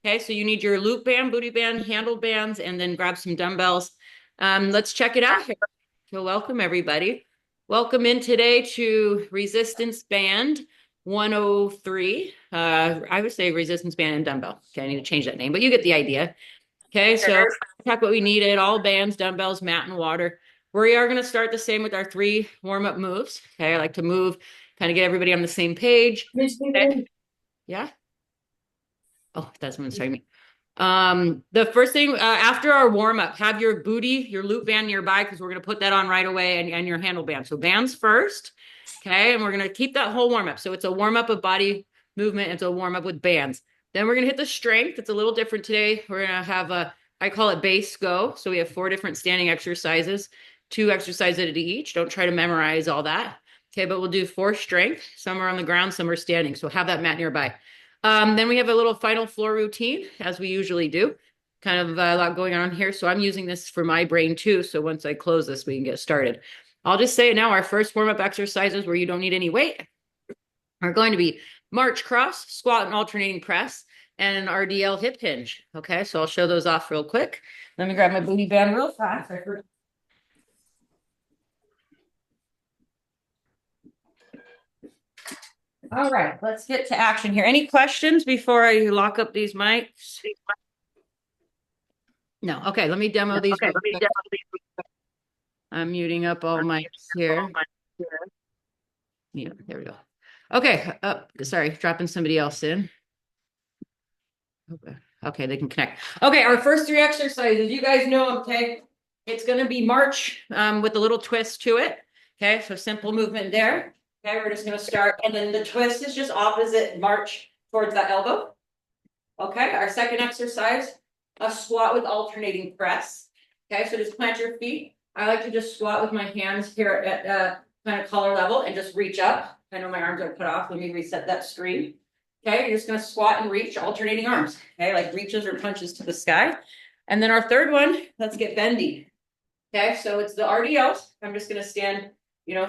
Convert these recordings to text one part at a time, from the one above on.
Okay, so you need your loop band, booty band, handle bands, and then grab some dumbbells. Let's check it out here. So welcome everybody. Welcome in today to resistance band 103. I would say resistance band and dumbbell. Okay, I need to change that name, but you get the idea. Okay, so check what we needed, all bands, dumbbells, mat, and water. We are going to start the same with our 3 warm-up moves. Okay, I like to move, kind of get everybody on the same page. Okay. Yeah. Oh, that's one sorry me. The first thing after our warm-up, have your booty, your loop band nearby because we're going to put that on right away and your handle band. So bands first. Okay, and we're going to keep that whole warm-up. So it's a warm-up of body movement. It's a warm-up with bands. Then we're going to hit the strength. It's a little different today. We're going to have I call it base go. So we have 4 different standing exercises, 2 exercises at each. Don't try to memorize all that. Okay, but we'll do 4 strength. Some are on the ground, some are standing. So have that mat nearby. Then we have a little final floor routine, as we usually do. Kind of a lot going on here. So I'm using this for my brain too. So once I close this, we can get started. I'll just say it now, our first warm-up exercises where you don't need any weight are going to be march cross, squat and alternating press, and an RDL hip hinge. Okay, so I'll show those off real quick. Let me grab my booty band real fast. All right, let's get to action here. Any questions before I lock up these mics? No. Okay, let me demo these. Okay, I'm muting up all mics here. Yeah, there we go. Okay, sorry, dropping somebody else in. Okay, they can connect. Okay, our first 3 exercises, you guys know, okay, it's going to be march with a little twist to it. Okay, so simple movement there. Okay, we're just going to start, and then the twist is just opposite march towards that elbow. Okay, our second exercise, a squat with alternating press. Okay, so just plant your feet. I like to just squat with my hands here at kind of collar level and just reach up. I know my arms are put off. Let me reset that screen. Okay, you're just going to squat and reach, alternating arms. Okay, like reaches or punches to the sky. And then our third one, let's get bendy. Okay, so it's the RDLs. I'm just going to stand,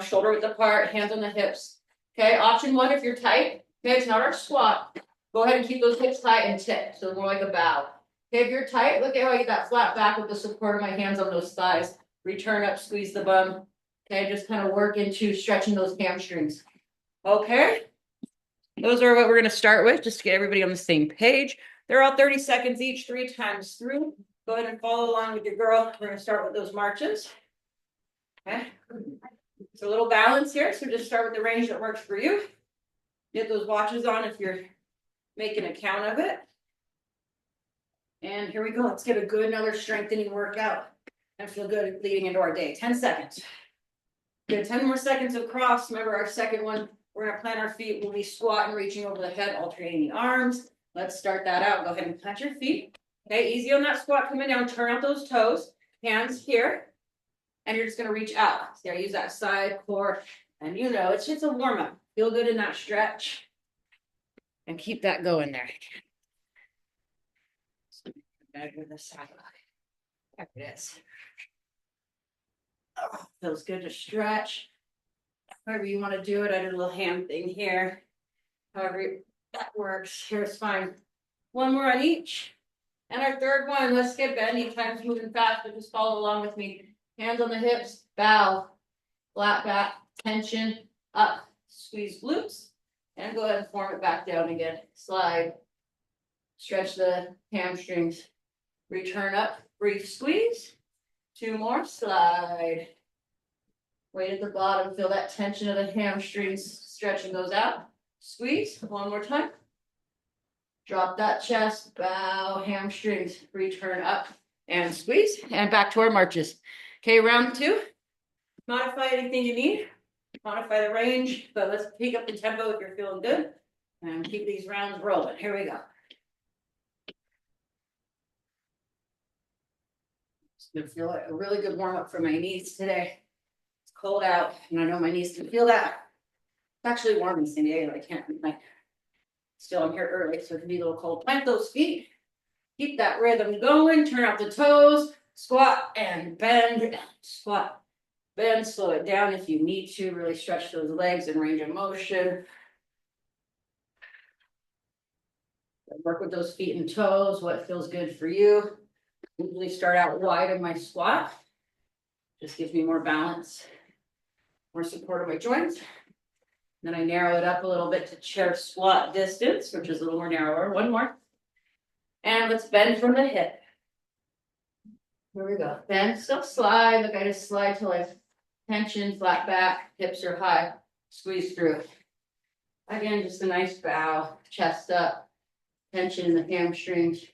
shoulder width apart, hands on the hips. Okay, option 1 if you're tight. Okay, it's not our squat. Go ahead and keep those hips tight and tip, so more like a bow. Okay, if you're tight, look at how I get that flat back with the support of my hands on those thighs. Return up, squeeze the bum. Okay, just kind of work into stretching those hamstrings. Okay, those are what we're going to start with, just to get everybody on the same page. They're all 30 seconds each, 3 times through. Go ahead and follow along with your girl. We're going to start with those marches. Okay, it's a little balance here, so just start with the range that works for you. Get those watches on if you're making a count of it. And here we go. Let's get a good another strengthening workout and feel good leading into our day. 10 seconds. Good. 10 more seconds of cross. Remember our second one, we're going to plant our feet. We'll be squatting, reaching over the head, alternating the arms. Let's start that out. Go ahead and plant your feet. Okay, easy on that squat coming down. Turn out those toes. Hands here. And you're just going to reach out. So use that side core. And it's just a warm-up. Feel good in that stretch. And keep that going there. Better the side. There it is. Oh, feels good to stretch. However you want to do it. I did a little hand thing here. However that works. Here's fine. 1 more on each. And our third one, let's get bendy. Time's moving fast, but just follow along with me. Hands on the hips, bow, flat back, tension, up, squeeze glutes, and go ahead and form it back down again. Slide, stretch the hamstrings, return up, brief squeeze. 2 more, slide. Weight at the bottom, feel that tension of the hamstrings, stretching those out. Squeeze, 1 more time. Drop that chest, bow, hamstrings, return up, and squeeze, and back to our marches. Okay, round 2. Modify anything you need. Modify the range, but let's pick up the tempo if you're feeling good. And keep these rounds rolling. Here we go. It's gonna feel like a really good warm-up for my knees today. It's cold out, and I know my knees can feel that. It's actually warm in San Diego. I can't still I'm here early, so it can be a little cold. Plant those feet. Keep that rhythm going. Turn out the toes. Squat and bend. Squat, bend. Slow it down if you need to. Really stretch those legs and range of motion. Work with those feet and toes, what feels good for you. Usually start out wide in my squat. Just gives me more balance, more support of my joints. Then I narrow it up a little bit to chair squat distance, which is a little more narrower. One more. And let's bend from the hip. Here we go. Bend, still slide. Look, I just slide till I tension, flat back, hips are high. Squeeze through. Again, just a nice bow, chest up, tension in the hamstrings.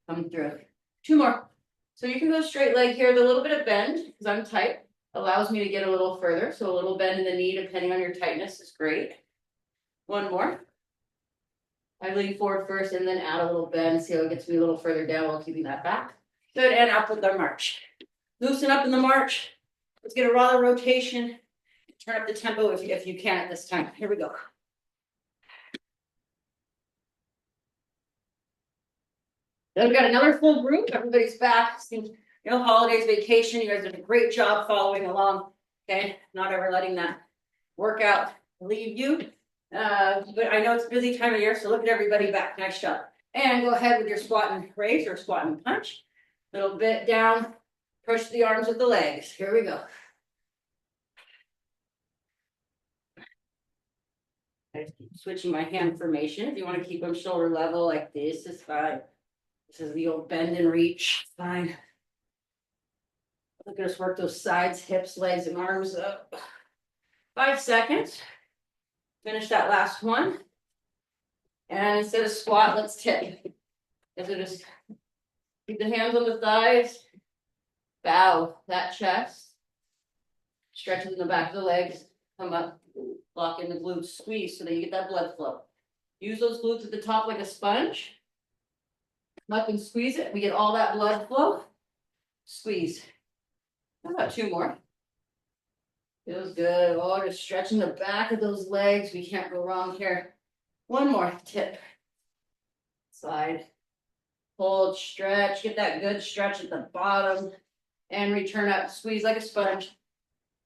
Come through. Two more. So you can go straight leg here with a little bit of bend because I'm tight. Allows me to get a little further. So a little bend in the knee, depending on your tightness, is great. One more. I lean forward first and then add a little bend. See how it gets me a little further down while keeping that back. Good, and up with our march. Loosen up in the march. Let's get a rather rotation. Turn up the tempo if you can at this time. Here we go. Then we've got another full group. Everybody's back. Seems, holidays, vacation. You guys did a great job following along. Okay, not ever letting that workout leave you. But I know it's a busy time of year, so look at everybody back. Nice job. And go ahead with your squat and raise or squat and punch. Little bit down. Push the arms with the legs. Here we go. Switching my hand formation. If you want to keep them shoulder level like this is fine. This is the old bend and reach. Fine. Look at us work those sides, hips, legs, and arms up. 5 seconds. Finish that last one. And instead of squat, let's tip. So just keep the hands on the thighs. Bow that chest. Stretch in the back of the legs. Come up. Lock in the glutes. Squeeze so that you get that blood flow. Use those glutes at the top like a sponge. Up and squeeze it. We get all that blood flow. Squeeze. How about 2 more? Feels good. Oh, just stretching the back of those legs. We can't go wrong here. 1 more. Tip. Slide. Hold, stretch. Get that good stretch at the bottom. And return up. Squeeze like a sponge.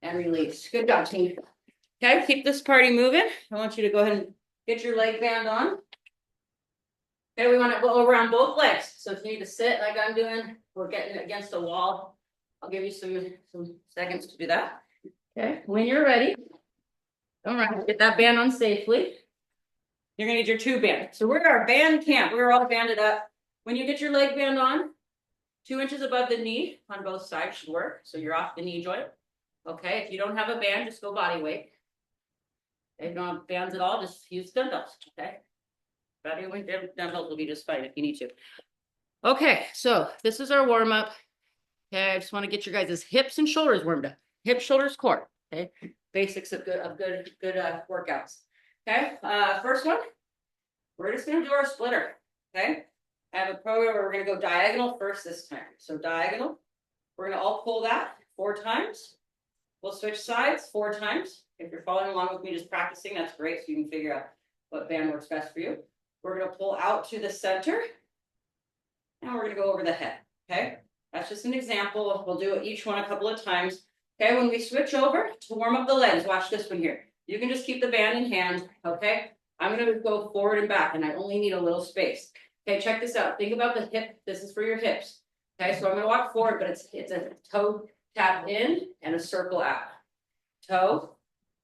And release. Good job, team. Okay, keep this party moving. I want you to go ahead and get your leg band on. Okay, we want to go around both legs. So if you need to sit like I'm doing, we're getting against a wall. I'll give you some seconds to do that. Okay, when you're ready, all right, get that band on safely. You're gonna need your 2 band. So we're at our band camp. We're all banded up. When you get your leg band on, 2 inches above the knee on both sides should work. So you're off the knee joint. Okay, if you don't have a band, just go body weight. If you don't have bands at all, just use dumbbells. Okay, body weight dumbbells will be just fine if you need to. Okay, so this is our warm up. Okay, I just want to get your guys' hips and shoulders warmed up. Hip, shoulders, core. Okay, basics of good workouts. Okay, first one, we're just gonna do our splitter. Okay, I have a program where we're gonna go diagonal first this time. So diagonal, we're gonna all pull that 4 times. We'll switch sides 4 times. If you're following along with me, just practicing, that's great. So you can figure out what band works best for you. We're gonna pull out to the center, and we're gonna go over the head. Okay. That's just an example. We'll do each one a couple of times. Okay, when we switch over to warm up the legs, watch this one here. You can just keep the band in hand, okay? I'm gonna go forward and back, and I only need a little space. Okay, check this out. Think about the hip. This is for your hips. Okay, so I'm gonna walk forward, but it's a toe tap in and a circle out. Toe,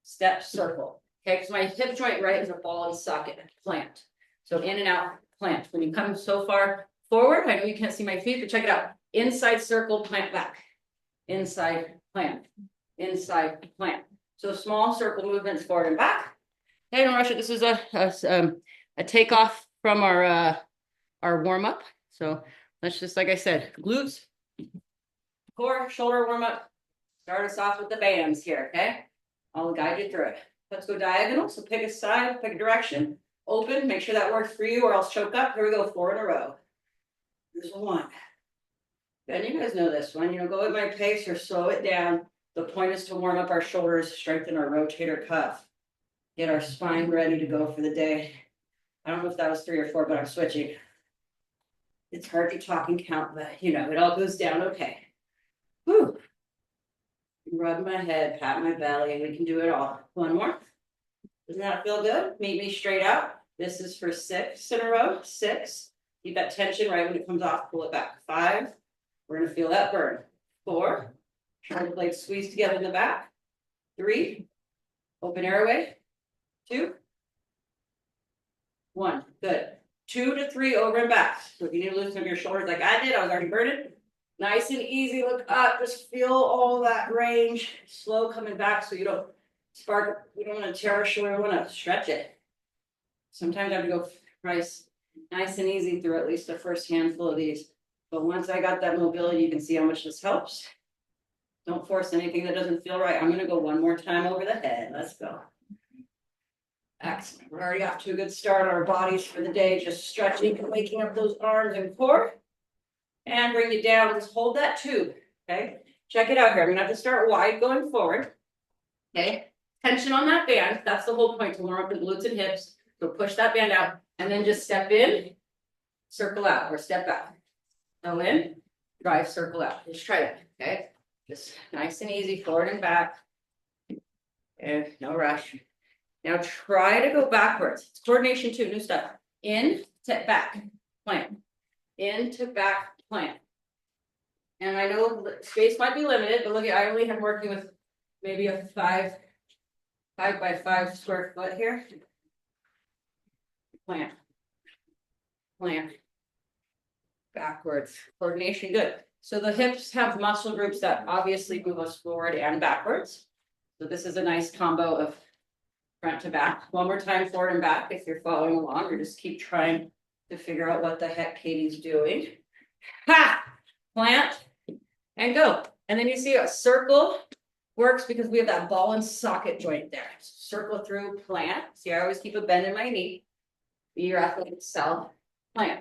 step, circle. Okay, because my hip joint right is a ball and socket, plant. So in and out, plant. When you come so far forward, I know you can't see my feet, but check it out. Inside circle, plant back. Inside, plant. Inside, plant. So small circle movements forward and back. Hey, don't rush it. This is a takeoff from our warm up. So let's just, like I said, glutes, core, shoulder warm up. Start us off with the bands here, okay? I'll guide you through it. Let's go diagonal. So pick a side, pick a direction, open, make sure that works for you or else choke up. Here we go, 4 in a row. Here's 1. Then you guys know this one, go at my pace or slow it down. The point is to warm up our shoulders, strengthen our rotator cuff, get our spine ready to go for the day. I don't know if that was 3 or 4, but I'm switching. It's hard to talk and count, but it all goes down okay. Whew. Rub my head, pat my belly, we can do it all. 1 more. Doesn't that feel good? Meet me straight out. This is for 6 in a row. 6. Keep that tension right when it comes off. Pull it back. 5. We're going to feel that burn. 4. Shoulder blades squeeze together in the back. 3. Open airway. 2. 1. Good. 2 to 3 over and back. So if you need to loosen up your shoulders like I did, I was already burning. Nice and easy. Look up. Just feel all that range. Slow coming back so you don't spark. You don't want to tear a shoulder. You want to stretch it. Sometimes I have to go nice and easy through at least the first handful of these. But once I got that mobility, you can see how much this helps. Don't force anything that doesn't feel right. I'm going to go one more time over the head. Let's go. Excellent. We're already off to a good start on our bodies for the day. Just stretching and waking up those arms and core. And bring it down. Just hold that tube. Okay. Check it out here. I'm going to have to start wide going forward. Okay. Tension on that band. That's the whole point, to warm up the glutes and hips. So push that band out and then just step in, circle out, or step out. Go in, drive, circle out. Just try that. Okay. Just nice and easy, forward and back. And no rush. Now try to go backwards. It's coordination too, new stuff. In to back, plant. In to back, plant. And I know space might be limited, but look at, I only have working with maybe a 5 by 5 square foot here. Plant. Plant. Backwards. Coordination, good. So the hips have muscle groups that obviously move us forward and backwards. So this is a nice combo of front to back. One more time, forward and back if you're following along, or just keep trying to figure out what the heck Katie's doing. Ha! Plant and go. And then you see a circle works because we have that ball and socket joint there. Circle through, plant. See, I always keep a bend in my knee. Be your athletic self. Plant.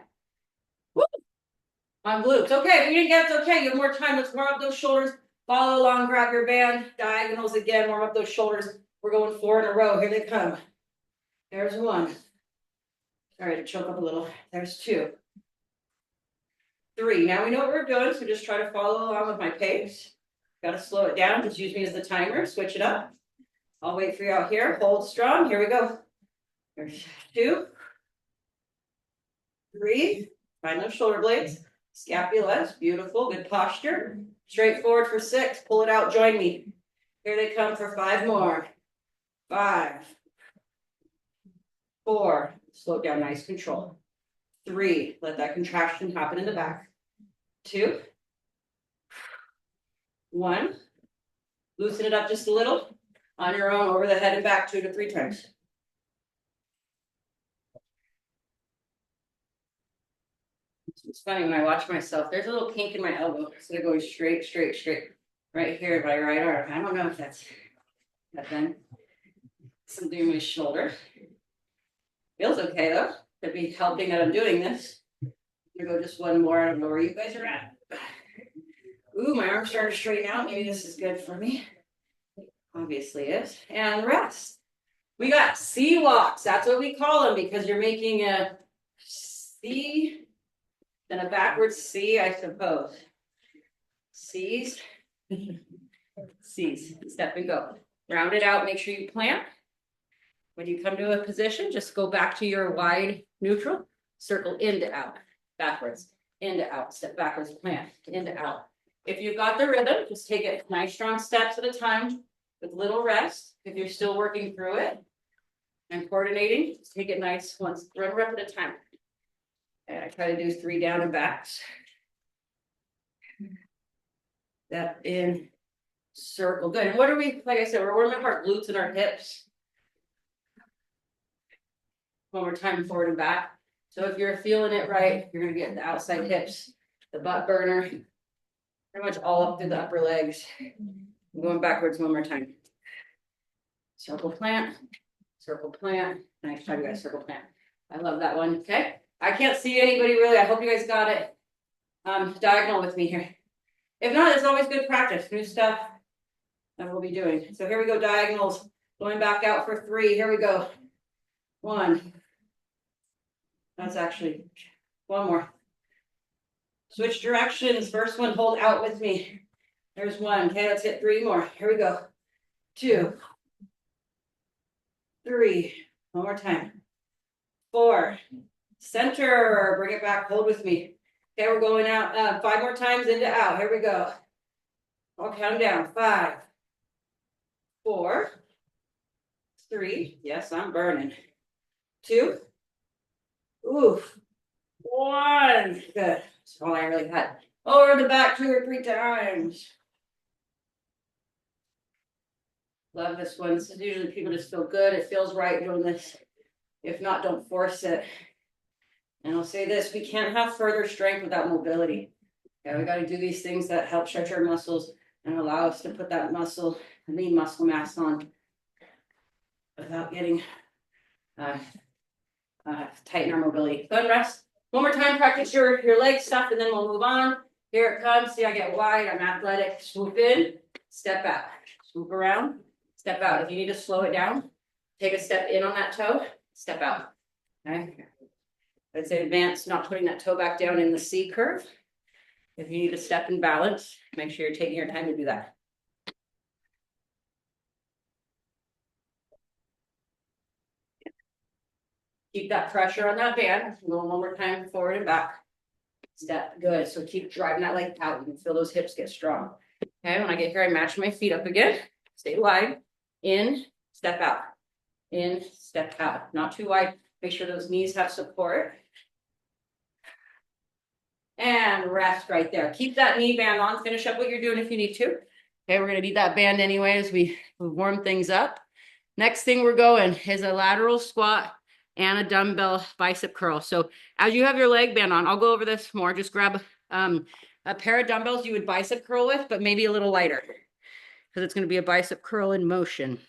Woo! On glutes. Okay, if you didn't get it, it's okay. You have more time. Let's warm up those shoulders. Follow along, grab your band. Diagonals again. Warm up those shoulders. We're going 4 in a row. Here they come. There's 1. Sorry to choke up a little. There's 2. 3. Now we know what we're doing, so just try to follow along with my pace. Got to slow it down. Just use me as the timer. Switch it up. I'll wait for you out here. Hold strong. Here we go. There's 2. 3. Find those shoulder blades. Scapulas. Beautiful. Good posture. Straight forward for 6. Pull it out. Join me. Here they come for 5 more. 5. 4. Slow down. Nice control. 3. Let that contraction happen in the back. 2. 1. Loosen it up just a little. On your own, over the head and back 2 to 3 times. It's funny when I watch myself, there's a little kink in my elbow. Instead of going straight, right here by right arm. I don't know if that's then something in my shoulder. Feels okay though. Could be helping that I'm doing this. I'm gonna go just one more. I don't know where you guys are at. Ooh, my arm's starting to straighten out. Maybe this is good for me. Obviously is. And rest. We got C walks. That's what we call them because you're making a C, then a backwards C, I suppose. C's. C's. Step and go. Round it out. Make sure you plant. When you come to a position, just go back to your wide neutral. Circle in to out. Backwards. In to out. Step backwards. Plant. In to out. If you've got the rhythm, just take it nice, strong steps at a time with little rest. If you're still working through it and coordinating, just take it nice once, one rep at a time. And I try to do 3 down and backs. Step in, circle. Good. And what are we, like I said, we're warming up our glutes and our hips. One more time, forward and back. So if you're feeling it right, you're going to get the outside hips, the butt burner, pretty much all up through the upper legs. I'm going backwards one more time. Circle plant, Nice try, you guys. Circle plant. I love that one. Okay. I can't see anybody really. I hope you guys got it. Diagonal with me here. If not, it's always good practice. New stuff that we'll be doing. So here we go. Diagonals. Going back out for 3. Here we go. 1. That's actually 1 more. Switch directions. First one, hold out with me. There's 1. Okay, let's hit 3 more. Here we go. 2. 3. One more time. 4, center, bring it back, hold with me. Okay, we're going out 5 more times into out. Here we go. I'll count down. 5, 4, 3. Yes, I'm burning. 2. Oof. 1. Good. That's all I really had. Over the back 2 or 3 times. Love this one. This is usually people just feel good. It feels right doing this. If not, don't force it. And I'll say this, we can't have further strength without mobility. Yeah, we got to do these things that help stretch our muscles and allow us to put that muscle, lean muscle mass on without getting tighten our mobility. Go and rest. One more time, practice your leg stuff, and then we'll move on. Here it comes. See, I get wide. I'm athletic. Swoop in, step out. Swoop around, step out. If you need to slow it down, take a step in on that toe, step out. Okay. I'd say advance, not putting that toe back down in the C curve. If you need to step and balance, make sure you're taking your time to do that. Keep that pressure on that band. Go one more time, forward and back. Step, good. So keep driving that leg out. You can feel those hips get strong. Okay, when I get here, I match my feet up again. Stay wide. In, step out. In, step out. Not too wide. Make sure those knees have support. And rest right there. Keep that knee band on. Finish up what you're doing if you need to. Okay, we're going to need that band anyway as we warm things up. Next thing we're going is a lateral squat and a dumbbell bicep curl. So as you have your leg band on, I'll go over this more. Just grab a pair of dumbbells you would bicep curl with, but maybe a little lighter because it's going to be a bicep curl in motion.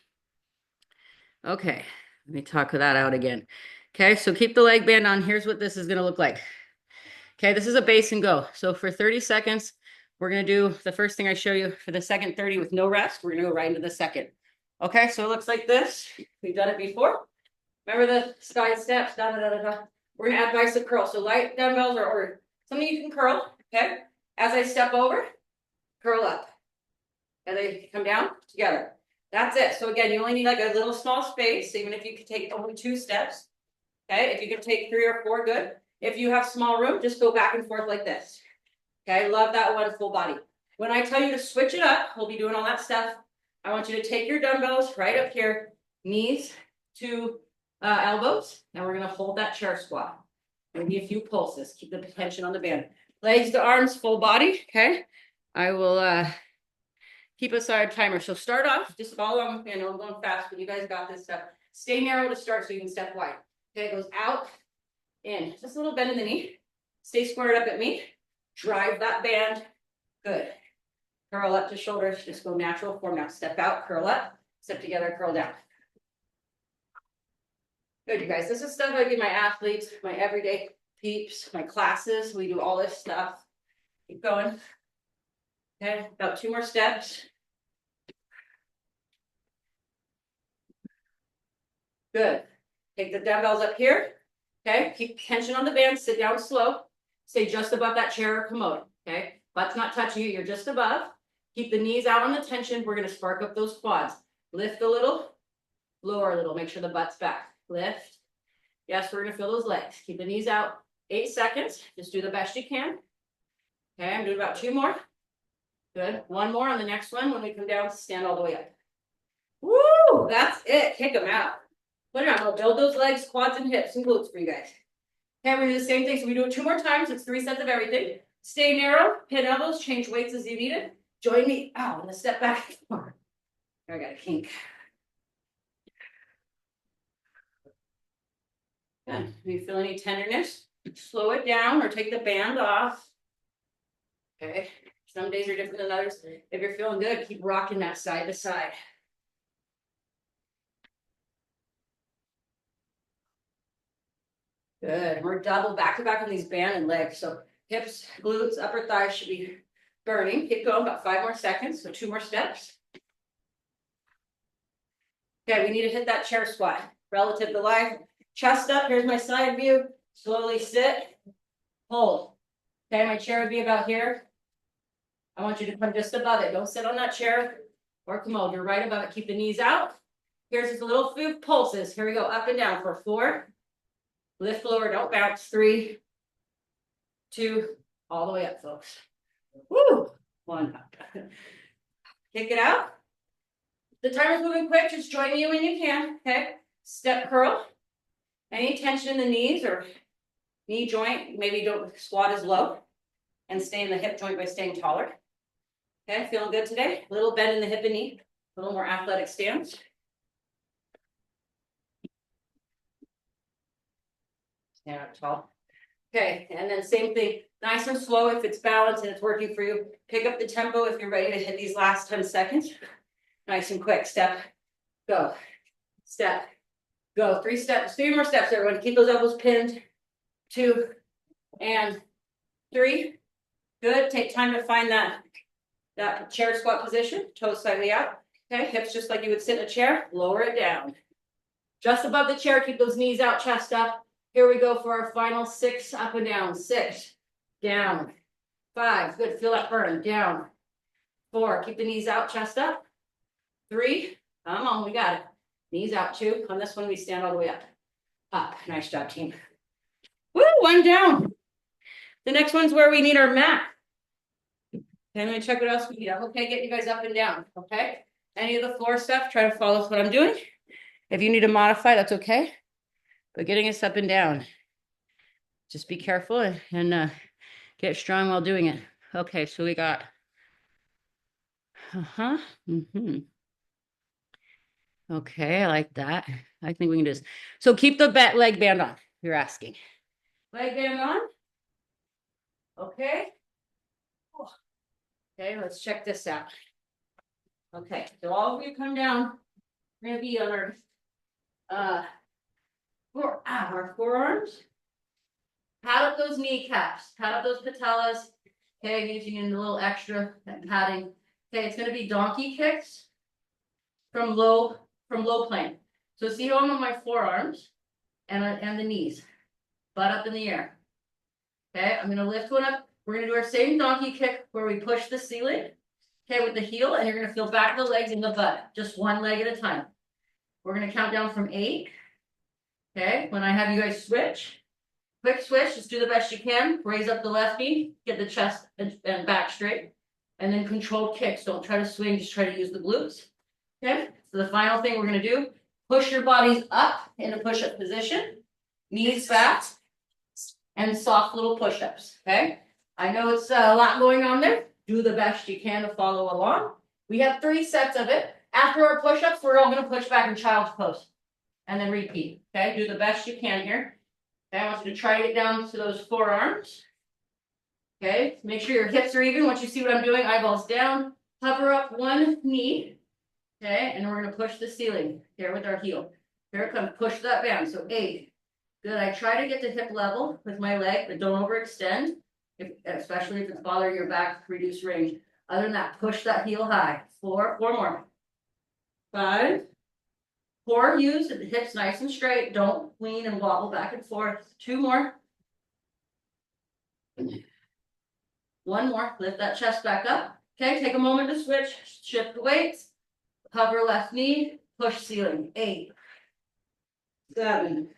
Okay, let me talk that out again. Okay, so keep the leg band on. Here's what this is going to look like. Okay, this is a base and go. So for 30 seconds, we're going to do the first thing I show you for the second 30 with no rest. We're going to go right into the second. Okay, so it looks like this. We've done it before. Remember the side steps, da, da, da, da, da. We're gonna add bicep curl. So light dumbbells or something you can curl, okay? As I step over, curl up. As I come down, together. That's it. So again, you only need like a little small space, even if you could take only 2 steps. Okay, if you can take 3 or 4, good. If you have small room, just go back and forth like this. Okay, love that one, full body. When I tell you to switch it up, we'll be doing all that stuff. I want you to take your dumbbells right up here, knees to elbows, and we're going to hold that chair squat. Maybe a few pulses. Keep the tension on the band. Legs to arms, full body. Okay. I will keep aside timer. So start off, just follow along with me. I know I'm going fast, but you guys got this stuff. Stay narrow to start so you can step wide. Okay, it goes out, in. Just a little bend in the knee. Stay squared up at me. Drive that band. Good. Curl up to shoulders. Just go natural form now. Step out, curl up, step together, curl down. Good, you guys. This is stuff I give my athletes, my everyday peeps, my classes. We do all this stuff. Keep going. Okay, about 2 more steps. Good. Take the dumbbells up here. Okay, keep tension on the band. Sit down slow. Stay just above that chair or commode. Okay, butt's not touching you. You're just above. Keep the knees out on the tension. We're going to spark up those quads. Lift a little, lower a little. Make sure the butt's back. Lift. Yes, we're going to feel those legs. Keep the knees out. 8 seconds. Just do the best you can. Okay, I'm doing about 2 more. Good. 1 more on the next one. When we come down, stand all the way up. Woo! That's it. Kick them out. Put it on. We'll build those legs, quads, and hips and glutes for you guys. Okay, we're going to do the same thing. So we do it 2 more times. It's 3 sets of everything. Stay narrow. Pin elbows. Change weights as you need it. Join me. Ow, I'm going to step back. I got a kink. Good. Do you feel any tenderness? Slow it down or take the band off. Okay. Some days are different than others. If you're feeling good, keep rocking that side to side. Good. We're double back to back on these band and legs. So hips, glutes, upper thighs should be burning. Keep going about 5 more seconds. So 2 more steps. Okay, we need to hit that chair squat. Relative to life. Chest up. Here's my side view. Slowly sit. Hold. Okay, my chair would be about here. I want you to come just above it. Don't sit on that chair or commode. You're right above it. Keep the knees out. Here's just a little few pulses. Here we go. Up and down for 4, Lift lower, don't bounce. 3, 2, all the way up, folks. Woo! 1. Kick it out. The timer's moving quick. Just join me when you can. Okay. Step curl. Any tension in the knees or knee joint, maybe don't squat as low and stay in the hip joint by staying taller. Okay, feeling good today? A little bend in the hip and knee, a little more athletic stance. Stand up tall. Okay, and then same thing, nice and slow if it's balanced and it's working for you. Pick up the tempo if you're ready to hit these last 10 seconds. Nice and quick. Step, go, step, go. 3 steps, 3 more steps, everyone. Keep those elbows pinned. 2 and 3. Good. Take time to find that chair squat position. Toes slightly out. Okay, hips just like you would sit in a chair. Lower it down. Just above the chair, keep those knees out, chest up. Here we go for our final 6 up and down. 6, down. 5, good. Feel that burn. Down. 4, keep the knees out, chest up. 3, come on, we got it. Knees out. 2, on this one we stand all the way up. Up. Nice job, team. Woo, 1 down. The next one's where we need our mat. Okay, let me check what else we need. I'm okay getting you guys up and down, okay? Any of the floor stuff, try to follow what I'm doing. If you need to modify, that's okay. But getting us up and down. Just be careful and get strong while doing it. Okay, so we got okay, I like that. I think we can do this. So keep the leg band on, you're asking. Leg band on. Okay. Okay, let's check this out. Okay, so all of you come down. We're gonna be on our forearms. Pad up those kneecaps, pad up those patellas. Okay, using a little extra padding. Okay, it's gonna be donkey kicks from low plane. So see how I'm on my forearms and the knees, butt up in the air. Okay, I'm gonna lift one up. We're gonna do our same donkey kick where we push the ceiling. Okay, with the heel, and you're gonna feel back of the legs and the butt, just one leg at a time. We're gonna count down from 8. Okay, when I have you guys switch, quick switch, just do the best you can. Raise up the left knee, get the chest and back straight, and then controlled kicks. Don't try to swing, just try to use the glutes. Okay, so the final thing we're gonna do, push your bodies up into push-up position, knees back, and soft little push-ups. Okay, I know it's a lot going on there. Do the best you can to follow along. We have 3 sets of it. After our push-ups, we're all gonna push back in child's pose. And then repeat. Okay, do the best you can here. Okay, I want you to try to get down to those forearms. Okay, make sure your hips are even. Once you see what I'm doing, eyeballs down. Hover up one knee. Okay, and we're gonna push the ceiling here with our heel. Here it comes, push that band. So 8. Good, I try to get to hip level with my leg, but don't overextend. Especially if it's bothering your back, reduce range. Other than that, push that heel high. 4 more. 5. 4, use the hips nice and straight. Don't lean and wobble back and forth. 2 more. 1 more. Lift that chest back up. Okay, take a moment to switch. Shift the weights. Hover left knee. Push ceiling. 8. 7.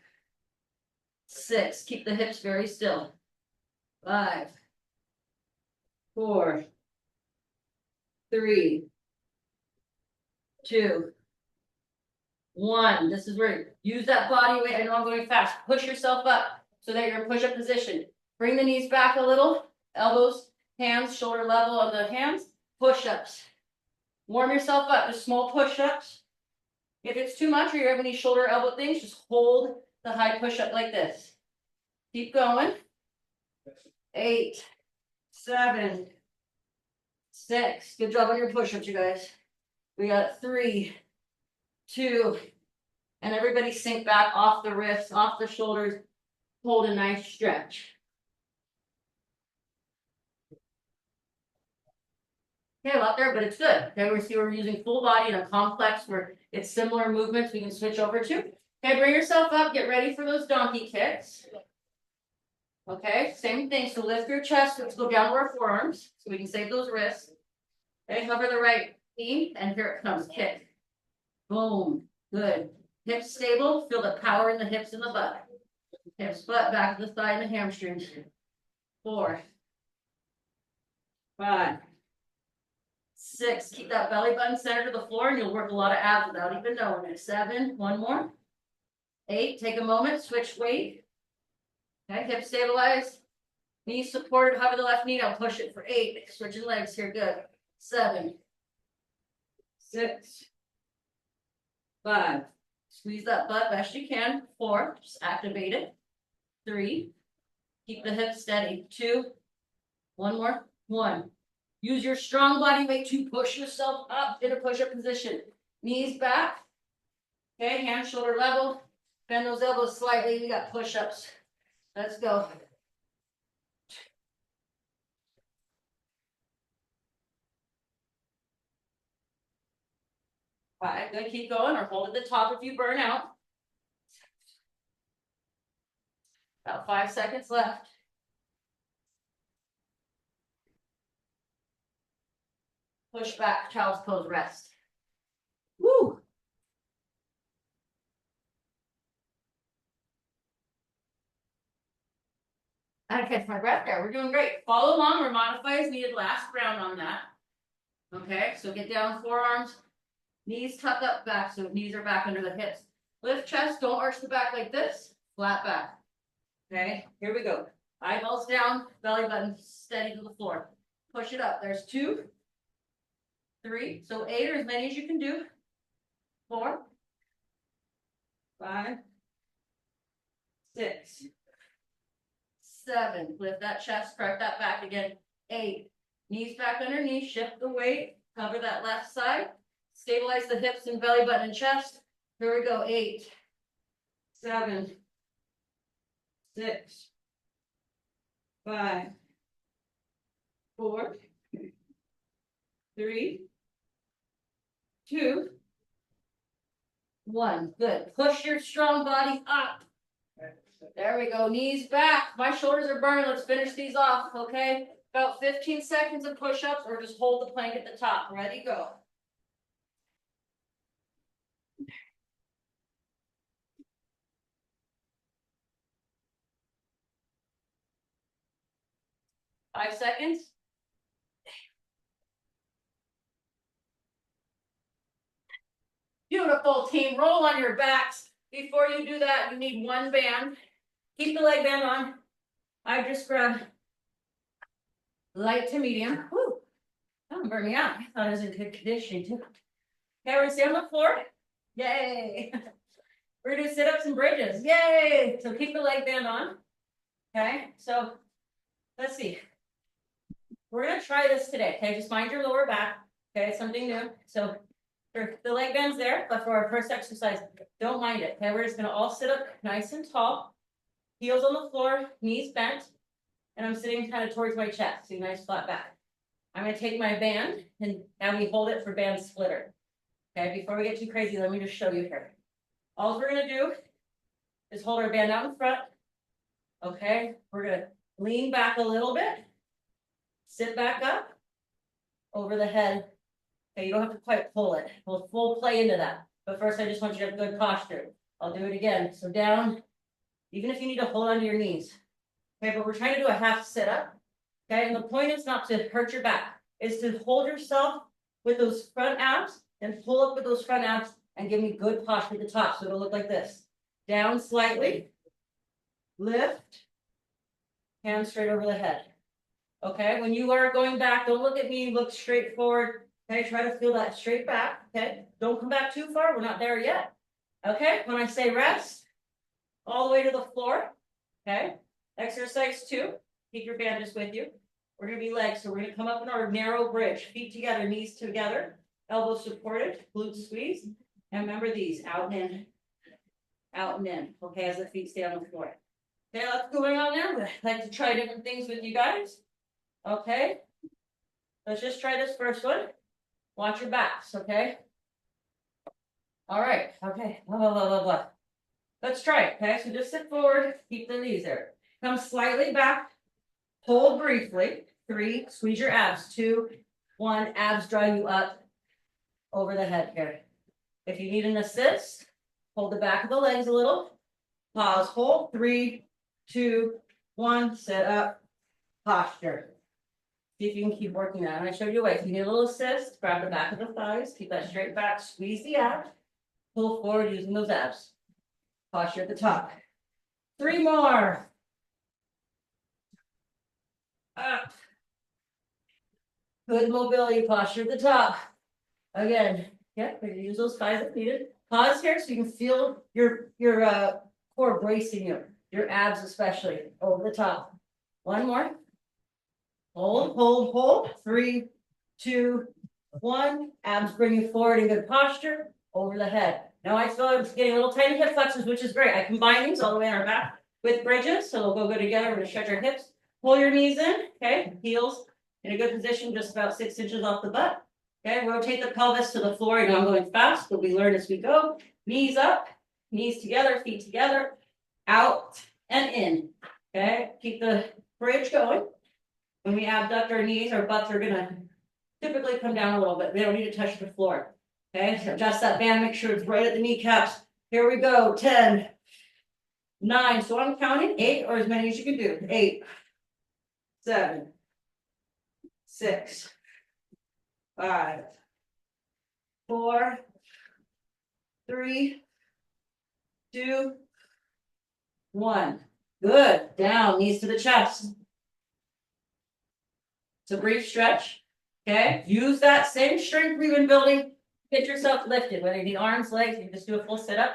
6. Keep the hips very still. 5. 4. 3. 2. 1. This is where use that body weight. I know I'm going fast. Push yourself up so that you're in push-up position. Bring the knees back a little. Elbows, hands, shoulder level on the hands. Push-ups. Warm yourself up. Just small push-ups. If it's too much or you have any shoulder elbow things, just hold the high push-up like this. Keep going. 8, 7, 6. Good job on your push-ups, you guys. We got 3, 2, and everybody sink back off the wrists, off the shoulders. Hold a nice stretch. Okay, a lot there, but it's good. Okay, we see we're using full body in a complex where it's similar movements we can switch over to. Okay, bring yourself up. Get ready for those donkey kicks. Okay, same thing. So lift your chest. Let's go down to our forearms so we can save those wrists. Okay, hover the right knee, and here it comes. Kick. Boom. Good. Hips stable. Feel the power in the hips and the butt. Hips flat back to the thigh and the hamstrings. 4, 5, 6. Keep that belly button centered to the floor, and you'll work a lot of abs without even knowing it. 7. One more. 8. Take a moment. Switch weight. Okay. Hips stabilize. Knees supported. Hover the left knee. I'll push it for 8. Switching legs here. Good. 7, 6, 5. Squeeze that butt best you can. 4. Just activate it. 3. Keep the hips steady. 2. One more. 1. Use your strong body weight to push yourself up in a push-up position. Knees back. Okay, hands shoulder level. Bend those elbows slightly. We got push-ups. Let's go. All right, good. Keep going or hold at the top if you burn out. About 5 seconds left. Push back, child's pose, rest. Woo! I had to catch my breath there. We're doing great. Follow along or modify as needed. Last round on that. Okay, so get down, forearms, knees tuck up back, so knees are back under the hips. Lift chest, don't arch the back like this. Flat back. Okay, here we go. Eyeballs down, belly button steady to the floor. Push it up. There's 2, 3, so 8 or as many as you can do. 4, 5, 6, 7. Lift that chest, crack that back again. 8. Knees back underneath, shift the weight, cover that left side. Stabilize the hips and belly button and chest. Here we go. 8, 7, 6, 5, 4, 3, 2, 1. Good. Push your strong body up. There we go. Knees back. My shoulders are burning. Let's finish these off. Okay. About 15 seconds of push-ups or just hold the plank at the top. Ready, go. Five seconds. Beautiful, team. Roll on your backs. Before you do that, you need one band. Keep the leg band on. I just grabbed light to medium. Woo. Don't burn me out. I thought it was in good condition too. Okay, we're gonna stay on the floor. Yay. We're gonna do sit-ups and bridges. Yay. So keep the leg band on. Okay, so let's see. We're gonna try this today. Okay, just mind your lower back. Okay, something new. So the leg band's there, but for our first exercise, don't mind it. Okay, we're just gonna all sit up nice and tall, heels on the floor, knees bent, and I'm sitting kind of towards my chest. See, nice flat back. I'm gonna take my band, and now we hold it for band splitter. Okay, before we get too crazy, let me just show you here. All we're gonna do is hold our band out in front. Okay, we're gonna lean back a little bit, sit back up, over the head. Okay, you don't have to quite pull it. We'll full play into that. But first, I just want you to have good posture. I'll do it again. So down, even if you need to hold onto your knees. Okay, but we're trying to do a half sit up. Okay, and the point is not to hurt your back. Is to hold yourself with those front abs and pull up with those front abs and give me good posture at the top. So it'll look like this. Down slightly. Lift. Hands straight over the head. Okay, when you are going back, don't look at me, look straight forward. Okay, try to feel that straight back. Okay, don't come back too far. We're not there yet. Okay, when I say rest, all the way to the floor. Okay, exercise 2. Keep your band just with you. We're going to be legs, so we're going to come up in our narrow bridge. Feet together, knees together, elbows supported, glutes squeezed. And remember these, out and in, out and in. Okay, as the feet stay on the floor. Okay, lots going on there. I'd like to try different things with you guys. Okay, let's just try this first one. Watch your backs, okay? All right, okay, blah, blah, blah, blah, blah. Let's try it, okay? So just sit forward, keep the knees there. Come slightly back, hold briefly. 3, squeeze your abs. 2, 1, abs draw you up over the head here. If you need an assist, hold the back of the legs a little. Pause, hold. 3, 2, 1, sit up, posture. See if you can keep working that. And I showed you a way. If you need a little assist, grab the back of the thighs, keep that straight back, squeeze the abs, pull forward using those abs. Posture at the top. 3 more. Up. Good mobility posture at the top. Again, yeah, use those thighs if needed. Pause here so you can feel your core bracing you, your abs especially, over the top. 1 more. Hold, hold, hold. 3, 2, 1. Abs bring you forward in good posture, over the head. Now I feel I'm getting little tiny hip flexors, which is great. I combine these all the way on our back with bridges, so they'll go good together. We're going to stretch our hips. Pull your knees in, okay? Heels in a good position, just about 6 inches off the butt. Okay, rotate the pelvis to the floor. You know I'm going fast, but we learn as we go. Knees up, knees together, feet together, out and in. Okay, keep the bridge going. When we abduct our knees, our butts are gonna typically come down a little bit. We don't need to touch the floor. Okay, so adjust that band, make sure it's right at the kneecaps. Here we go. 10, 9. So I'm counting 8 or as many as you can do. 8, 7, 6, 5, 4, 3, 2, 1. Good. Down, knees to the chest. It's a brief stretch. Okay. Use that same strength we've been building. Get yourself lifted, whether you need arms, legs, you can just do a full sit-up.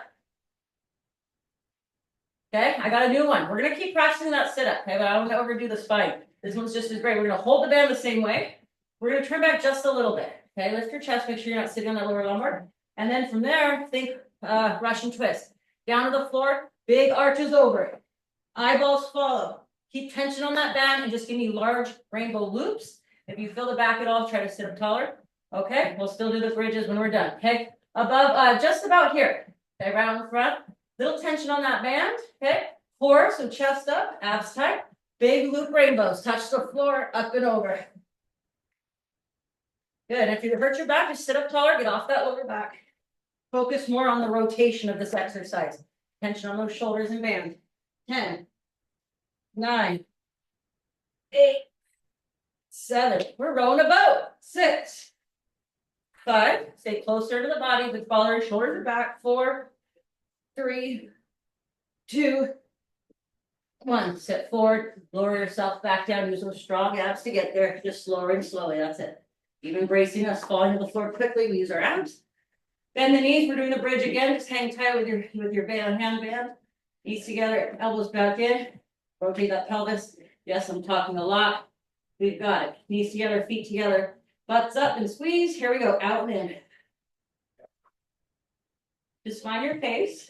Okay, I got a new one. We're gonna keep practicing that sit-up, okay, but I don't want to overdo the spine. This one's just as great. We're gonna hold the band the same way. We're gonna turn back just a little bit. Okay, lift your chest, make sure you're not sitting on that lower lumbar. And then from there, think Russian twist. Down to the floor, big arches over. Eyeballs follow. Keep tension on that band and just give me large rainbow loops. If you feel the back at all, try to sit up taller. Okay, we'll still do the bridges when we're done. Okay, above, just about here. Okay, right on the front. Little tension on that band. Okay, core, so chest up, abs tight. Big loop rainbows. Touch the floor, up and over. Good. If you hurt your back, just sit up taller, get off that lower back. Focus more on the rotation of this exercise. Tension on those shoulders and band. 10, 9, 8, 7. We're rowing a boat. 6, 5. Stay closer to the body, but follow your shoulders and back. 4, 3, 2, 1. Sit forward. Lower yourself back down. Use those strong abs to get there. Just slower and slowly. That's it. Even bracing us, falling to the floor quickly. We use our abs. Bend the knees. We're doing the bridge again. Just hang tight with your hand band. Knees together, elbows back in. Rotate that pelvis. Yes, I'm talking a lot. We've got it. Knees together, feet together, butts up and squeeze. Here we go, out and in. Just find your pace.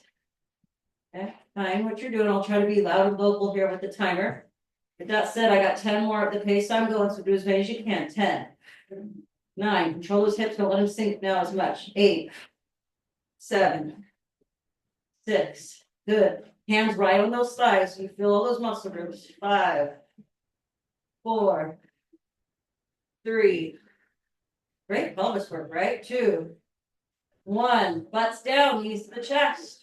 Okay, find what you're doing. I'll try to be loud and vocal here with the timer. With that said, I got 10 more at the pace I'm going, so do as many as you can. 10, 9. Control those hips. Don't let them sink now as much. 8, 7, 6. Good. Hands right on those thighs. So you feel all those muscle groups. 5, 4, 3. Great pelvis work, right? 2, 1. Butts down, knees to the chest.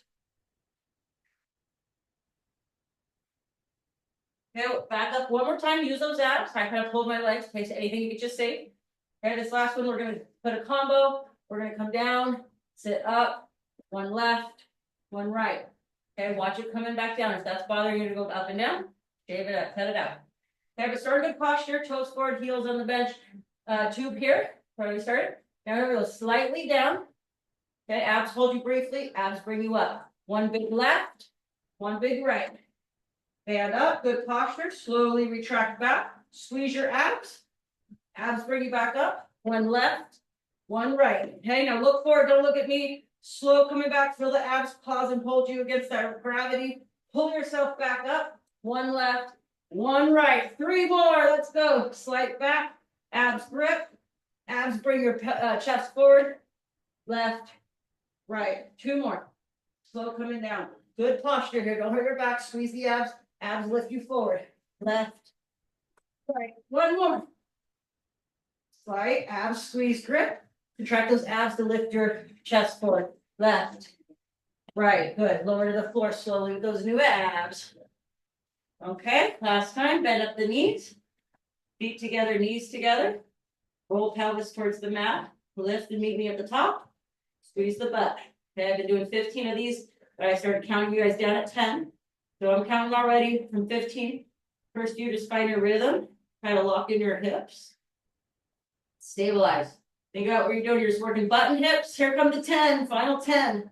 Okay, back up one more time. Use those abs. I kind of hold my legs in case anything you could just see. Okay, this last one, we're going to put a combo. We're going to come down, sit up, 1 left, 1 right. Okay, watch it coming back down. If that's bothering you to go up and down, shave it up, cut it out. Okay, but start a good posture, toes forward, heels on the bench. Tube here, where we started. Now we're going to go slightly down. Okay, abs hold you briefly, abs bring you up. 1 big left, 1 big right. Band up, good posture, slowly retract back. Squeeze your abs. Abs bring you back up. 1 left, 1 right. Okay, now look forward, don't look at me. Slow coming back, feel the abs pause and hold you against that gravity. Pull yourself back up. 1 left, 1 right. 3 more, let's go. Slight back, abs grip. Abs bring your chest forward. Left, right. 2 more. Slow coming down. Good posture here, don't hurt your back. Squeeze the abs. Abs lift you forward. Left, right. 1 more. Slight abs squeeze grip. Contract those abs to lift your chest forward. Left, right. Good. Lower to the floor slowly with those new abs. Okay, last time, bend up the knees, feet together, knees together, roll pelvis towards the mat, lift and meet me at the top, squeeze the butt. Okay, I've been doing 15 of these, but I started counting you guys down at 10. So I'm counting already from 15. First, you just find your rhythm, kind of lock in your hips, stabilize. Think about what you're doing, you're just working butt and hips. Here come the 10, final 10,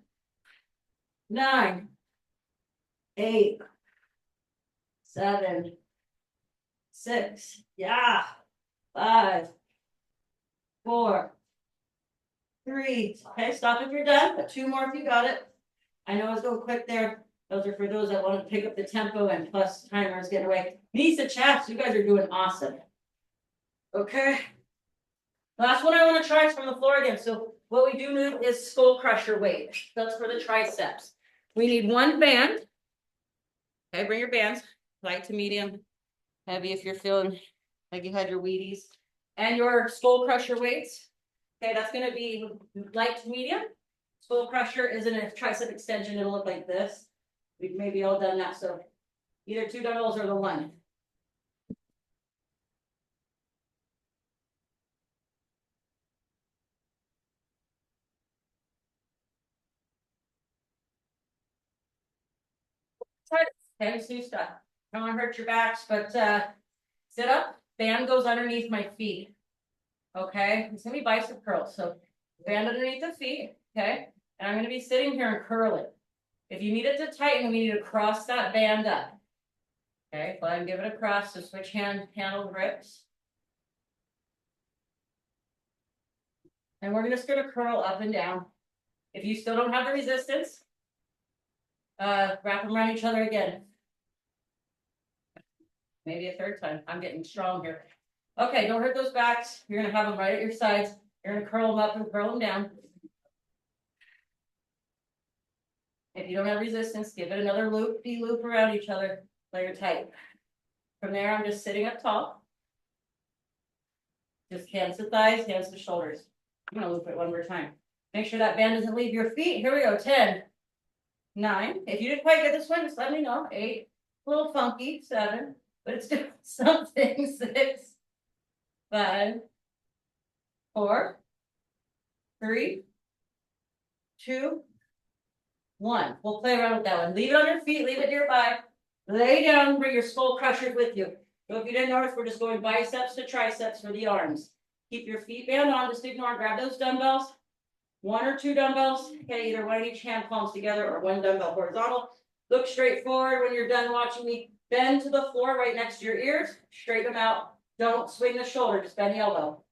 9, 8, 7, 6, yeah, 5, 4, 3. Okay, stop if you're done, but 2 more if you got it. I know I was going quick there. Those are for those that want to pick up the tempo and plus timers getting away. Knees to chaps, you guys are doing awesome. Okay. Last one I want to try is from the floor again. So what we do need is skull crusher weight. That's for the triceps. We need 1 band. Okay, bring your bands, light to medium, heavy if you're feeling like you had your Wheaties, and your skull crusher weights. Okay, that's going to be light to medium. Skull crusher isn't a tricep extension. It'll look like this. We've maybe all done that. So either 2 dumbbells or the 1. Okay, so stuff. I don't want to hurt your backs, but sit up. Band goes underneath my feet. Okay, it's gonna be bicep curls. So band underneath the feet. Okay, and I'm gonna be sitting here and curling. If you need it to tighten, we need to cross that band up. Okay, go ahead and give it a cross. So switch handle grips. And we're just gonna curl up and down. If you still don't have the resistance, wrap them around each other again. Maybe a 3rd time. I'm getting strong here. Okay, don't hurt those backs. You're gonna have them right at your sides. You're gonna curl them up and curl them down. If you don't have resistance, give it another loop, de-loop around each other. Let your tight. From there, I'm just sitting up tall. Just hands to thighs, hands to shoulders. I'm gonna loop it one more time. Make sure that band doesn't leave your feet. Here we go. 10, 9. If you didn't quite get this one, just let me know. 8, a little funky. 7, but it's doing something. 6, 5, 4, 3, 2, 1. We'll play around with that one. Leave it on your feet, leave it nearby. Lay down, bring your skull crushers with you. So if you didn't notice, we're just going biceps to triceps for the arms. Keep your feet band on, just ignore, grab those dumbbells. 1 or 2 dumbbells. Okay, either one in each hand, palms together, or 1 dumbbell horizontal. Look straight forward when you're done watching me. Bend to the floor right next to your ears. Straighten them out. Don't swing the shoulder, just bend the elbow.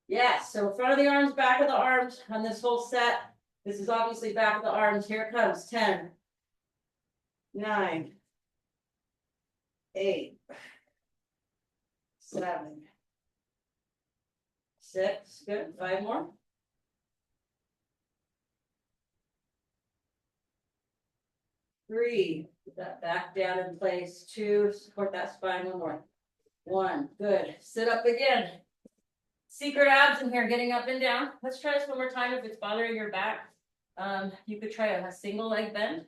Yes, so front of the arms, back of the arms on this whole set. This is obviously back of the arms. Here it comes. 10, 9, 8, 7, 6. Good. 5 more. 3. Put that back down in place. 2. Support that spine. 1 more. 1. Good. Sit up again. Secret abs in here, getting up and down. Let's try this one more time if it's bothering your back. You could try a single leg bend.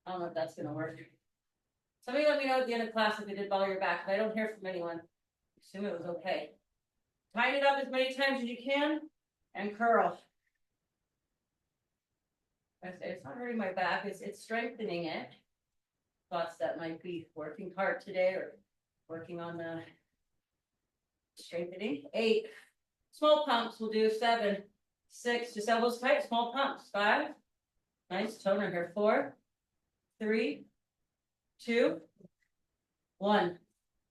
I don't know if that's going to work. Somebody let me know at the end of class if it did bother your back. If I don't hear from anyone, assume it was okay. Tighten it up as many times as you can and curl. It's not hurting my back, it's strengthening it. Thoughts that might be working hard today or working on the strengthening. 8. Small pumps will do. 7, 6, just elbows tight, small pumps. 5. Nice toner here. 4, 3, 2, 1.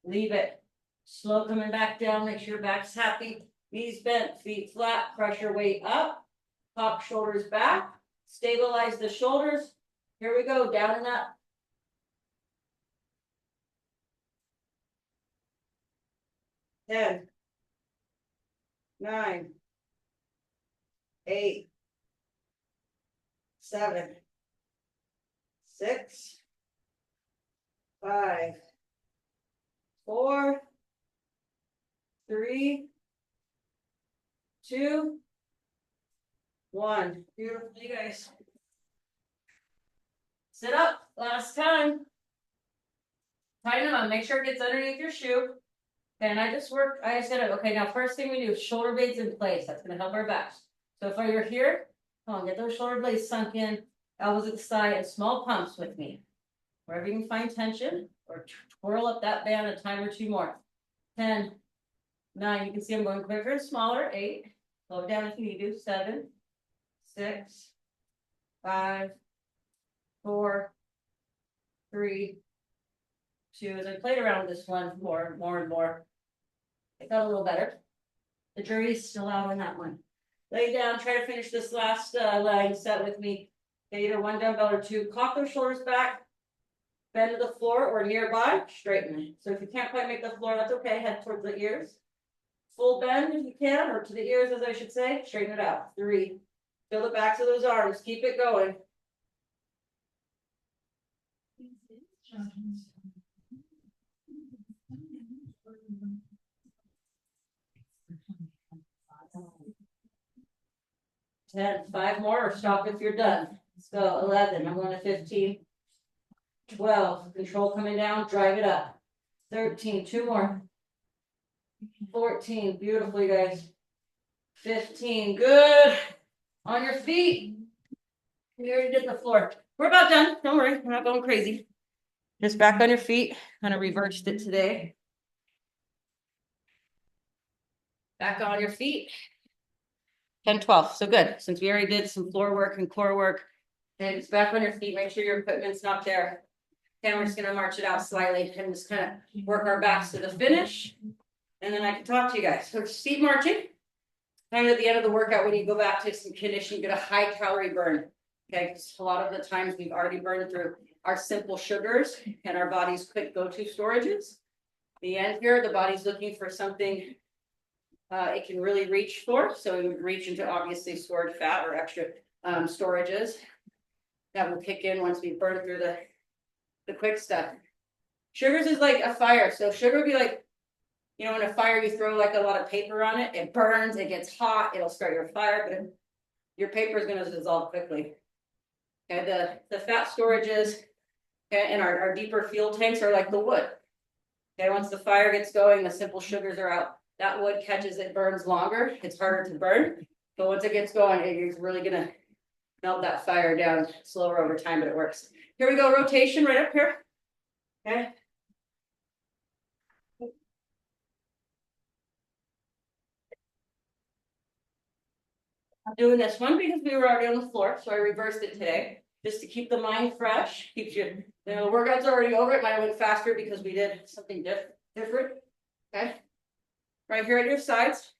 Leave it. Slow coming back down. Make sure your back's happy. Knees bent, feet flat. Press your weight up. Pop shoulders back. Stabilize the shoulders. Here we go. Down and up. 10, 9, 8, 7, 6, 5, 4, 3, 2, 1. Beautiful, you guys. Sit up. Last time. Tighten them up, make sure it gets underneath your shoe. And I said, okay, now first thing we do is shoulder blades in place. That's gonna help our backs. So if you're here, come on, get those shoulder blades sunk in, elbows at the side, and small pumps with me. Wherever you can find tension, or twirl up that band a time or two more. 10, 9, you can see I'm going quicker and smaller. 8, slow it down if you need to. 7, 6, 5, 4, 3, 2. As I played around with this one more and more, it got a little better. The jury's still out on that one. Lay down, try to finish this last leg set with me. Okay, either one dumbbell or two. Cock those shoulders back, bend to the floor or nearby, straighten. So if you can't quite make the floor, that's okay. Head towards the ears. Full bend if you can, or to the ears as I should say. Straighten it out. 3. Feel the backs of those arms. Keep it going. 10, 5 more, or stop if you're done. Let's go. 11, I'm going to 15. 12, control coming down, drive it up. 13, 2 more. 14, beautiful, you guys. 15, good. On your feet. We already did the floor. We're about done. Don't worry, we're not going crazy. Just back on your feet. Kind of reversed it today. Back on your feet. 10, 12. So good. Since we already did some floor work and core work, and it's back on your feet. Make sure your equipment's not there. And we're just going to march it out slightly and just kind of work our backs to the finish. And then I can talk to you guys. So just keep marching. Kind of at the end of the workout, when you go back to some conditioning, get a high calorie burn. Okay, because a lot of the times we've already burned through our simple sugars and our body's quick go-to storages. The end here, the body's looking for something it can really reach for. So it would reach into obviously stored fat or extra storages that will kick in once we burn through the quick stuff. Sugars is like a fire. So sugar would be like, you know, in a fire, you throw like a lot of paper on it. It burns, it gets hot, it'll start your fire, but your paper is going to dissolve quickly. Okay, the fat storages, okay, and our deeper fuel tanks are like the wood. Okay, once the fire gets going, the simple sugars are out. That wood catches, it burns longer. It's harder to burn. But once it gets going, it's really going to melt that fire down slower over time, but it works. Here we go, rotation right up here. Okay. I'm doing this one because we were already on the floor, so I reversed it today. Just to keep the mind fresh, keeps you know, the workout's already over. It might have went faster because we did something different. Okay. Right here at your sides.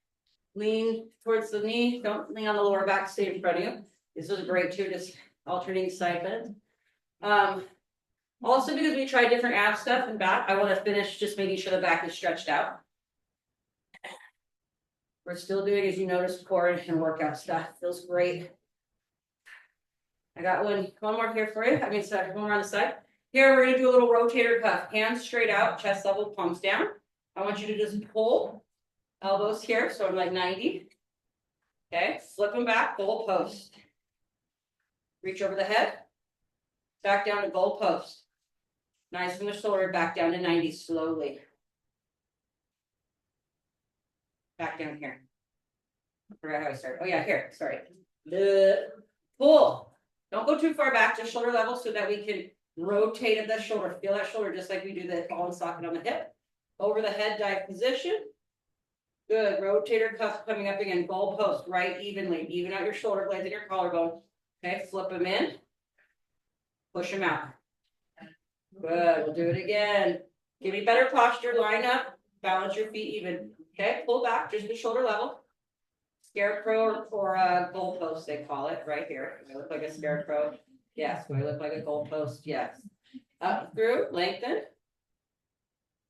Lean towards the knee. Don't lean on the lower back, stay in front of you. This is great too, just alternating side bends. Also because we tried different ab stuff and back, I want to finish just making sure the back is stretched out. We're still doing, as you notice, core and workout stuff. Feels great. I got one more here for you. I mean, sorry, one more on the side. Here, we're gonna do a little rotator cuff. Hands straight out, chest level, palms down. I want you to just pull elbows here, so I'm like 90. Okay, flip them back, goal post. Reach over the head, back down to goal post. Nice from the shoulder, back down to 90 slowly. Back down here. I forgot how I started. Oh yeah, here, sorry. The pull. Don't go too far back, just shoulder level so that we can rotate at the shoulder. Feel that shoulder just like we do the ball and socket on the hip. Over the head, dive position. Good. Rotator cuff coming up again. Goal post, right evenly. Even out your shoulder blades and your collarbone. Okay, flip them in. Push them out. Good. We'll do it again. Give me better posture. Line up. Balance your feet even. Okay, pull back, just the shoulder level. Scarecrow or goal post, they call it right here. Do I look like a scarecrow? Yes. Do I look like a goal post? Yes. Up through, lengthen.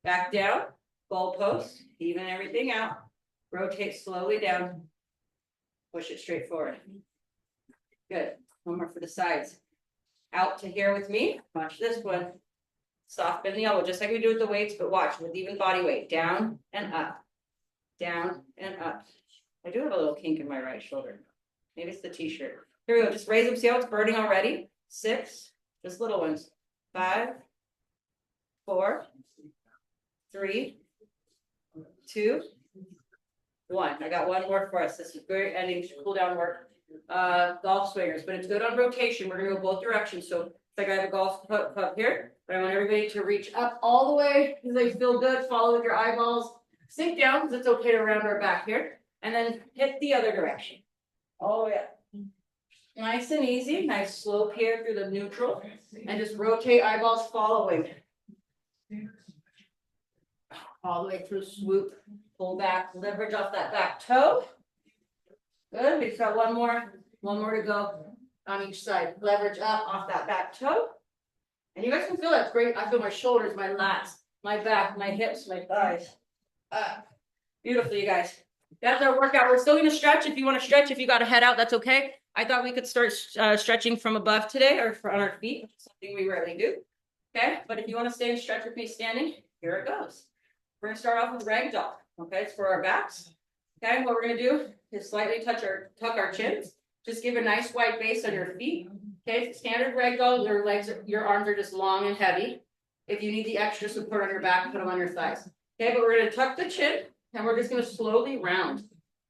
Back down, goal post, even everything out. Rotate slowly down. Push it straight forward. Good. One more for the sides. Out to here with me. Watch this one. Soft bend the elbow, just like we do with the weights, but watch with even body weight. Down and up. Down and up. I do have a little kink in my right shoulder. Maybe it's the t-shirt. Here we go. Just raise them. See how it's burning already? 6. Just little ones. 5. 4, 3, 2, 1. I got one more for us. This is very ending cool down work. Golf swingers, but it's good on rotation. We're gonna go both directions. So it's like I have a golf club here, but I want everybody to reach up all the way because they feel good. Follow with your eyeballs. Sink down because it's okay to round our back here, and then hit the other direction. Oh yeah. Nice and easy. Nice slope here through the neutral, and just rotate eyeballs following. All the way through swoop. Pull back, leverage off that back toe. Good. We've got one more to go on each side. Leverage up off that back toe. And you guys can feel that's great. I feel my shoulders, my lats, my back, my hips, my thighs. Beautiful, you guys. That's our workout. We're still going to stretch. If you want to stretch, if you got to head out, that's okay. I thought we could start stretching from above today or on our feet, which is something we rarely do. Okay. But if you want to stay and stretch with me standing, here it goes. We're going to start off with ragdoll. Okay. It's for our backs. Okay. What we're going to do is slightly tuck our chins. Just give a nice wide base on your feet. Okay. Standard ragdoll, your arms are just long and heavy. If you need the extra support on your back, put them on your thighs. Okay. But we're going to tuck the chin and we're just going to slowly round.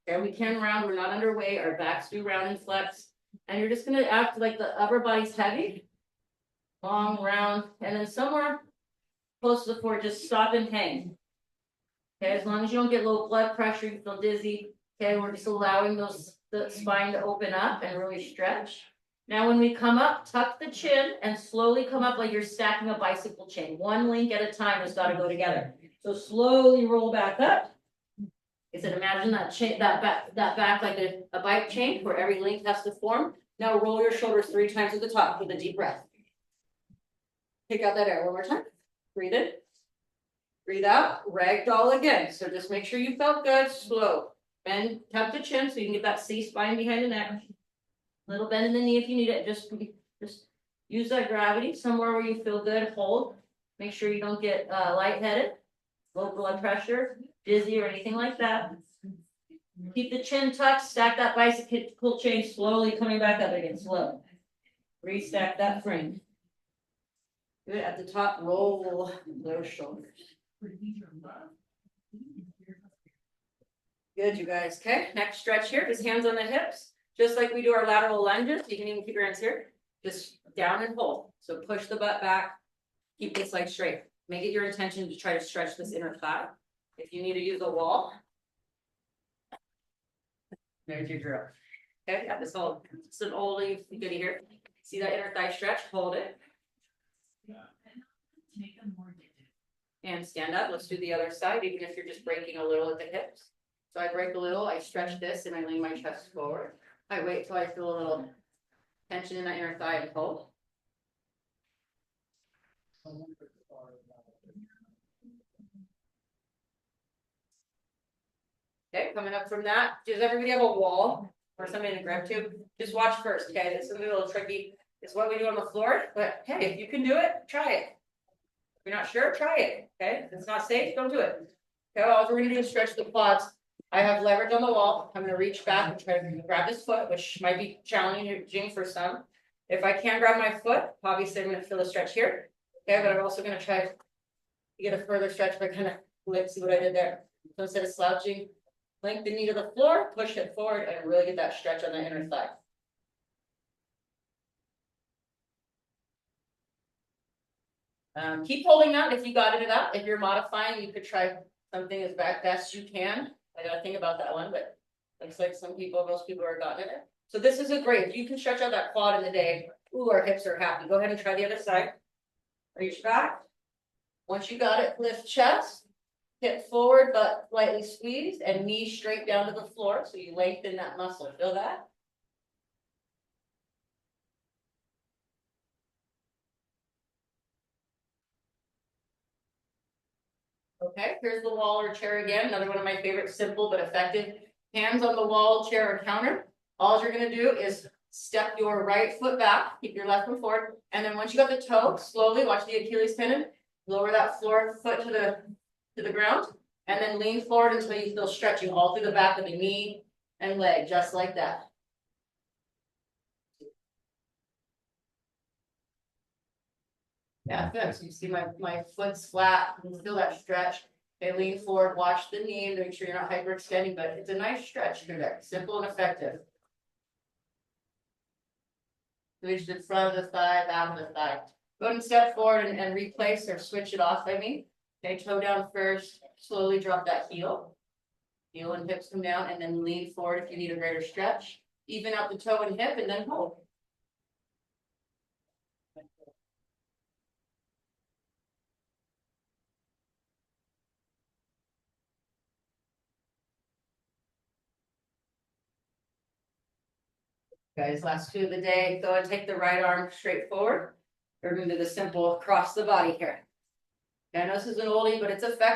Okay. We can round. We're not underweight. Our backs do round and flex. And you're just going to act like the upper body's heavy. Long round. And then somewhere close to the floor, just stop and hang. Okay, as long as you don't get low blood pressure, you feel dizzy. Okay, we're just allowing the spine to open up and really stretch. Now, when we come up, tuck the chin and slowly come up like you're stacking a bicycle chain. One link at a time has got to go together. So slowly roll back up. I said, imagine that chain, that back like a bike chain where every link has to form. Now roll your shoulders 3 times at the top with a deep breath. Take out that air one more time. Breathe in. Breathe out, ragdoll again. So just make sure you felt good, slow. Bend, tuck the chin so you can get that C spine behind the neck. Little bend in the knee if you need it. Just use that gravity somewhere where you feel good. Hold. Make sure you don't get lightheaded, low blood pressure, dizzy, or anything like that. Keep the chin tucked. Stack that bicycle chain slowly coming back up again. Slow. Restack that frame. Good. At the top, roll those shoulders. Good, you guys. Okay, next stretch here. Just hands on the hips. Just like we do our lateral lunges. You can even keep your hands here. Just down and pull. So push the butt back. Keep this leg straight. Make it your intention to try to stretch this inner thigh. If you need to use a wall, there's your drill. Okay, got this whole, it's an oldie goodie here. See that inner thigh stretch? Hold it. And stand up. Let's do the other side, even if you're just breaking a little at the hips. So I break a little, I stretch this, and I lean my chest forward. I wait till I feel a little tension in that inner thigh and hold. Okay, coming up from that, does everybody have a wall or something to grab to? Just watch first, okay? This is a little tricky. It's what we do on the floor, but hey, if you can do it, try it. If you're not sure, try it, okay? If it's not safe, don't do it. Okay, all we're gonna do is stretch the quads. I have leverage on the wall. I'm gonna reach back and try to grab this foot, which might be challenging for some. If I can't grab my foot, obviously I'm gonna feel a stretch here. Okay, but I'm also gonna try to get a further stretch by kind of see what I did there. So instead of slouching, link the knee to the floor, push it forward, and really get that stretch on the inner thigh. Keep holding that if you got it up. If you're modifying, you could try something as best you can. I gotta think about that one, but looks like most people are gotten it. So this is a great, if you can stretch out that quad in the day, ooh, our hips are happy. Go ahead and try the other side. Reach back. Once you got it, lift chest, hip forward, but lightly squeeze, and knee straight down to the floor. So you lengthen that muscle. Feel that? Okay, here's the wall or chair again. Another one of my favorite, simple but effective. Hands on the wall, chair, or counter. All you're gonna do is step your right foot back, keep your left foot forward, and then once you got the toe, slowly watch the Achilles tendon, lower that floor foot to the ground, and then lean forward until you feel stretching all through the back of the knee and leg, just like that. Yeah, good. So you see my foot's flat, feel that stretch. Okay, lean forward, watch the knee, make sure you're not hyperextending, but it's a nice stretch through there, simple and effective. Reach the front of the thigh, back of the thigh. Go ahead and step forward and replace or switch it off, I mean. Okay, toe down first, slowly drop that heel. Heel and hips come down, and then lean forward if you need a greater stretch. Even out the toe and hip, and then hold. Guys, last two of the day, go and take the right arm straight forward. We're going to do the simple cross the body here. Okay, I know this is an oldie, but it's effective.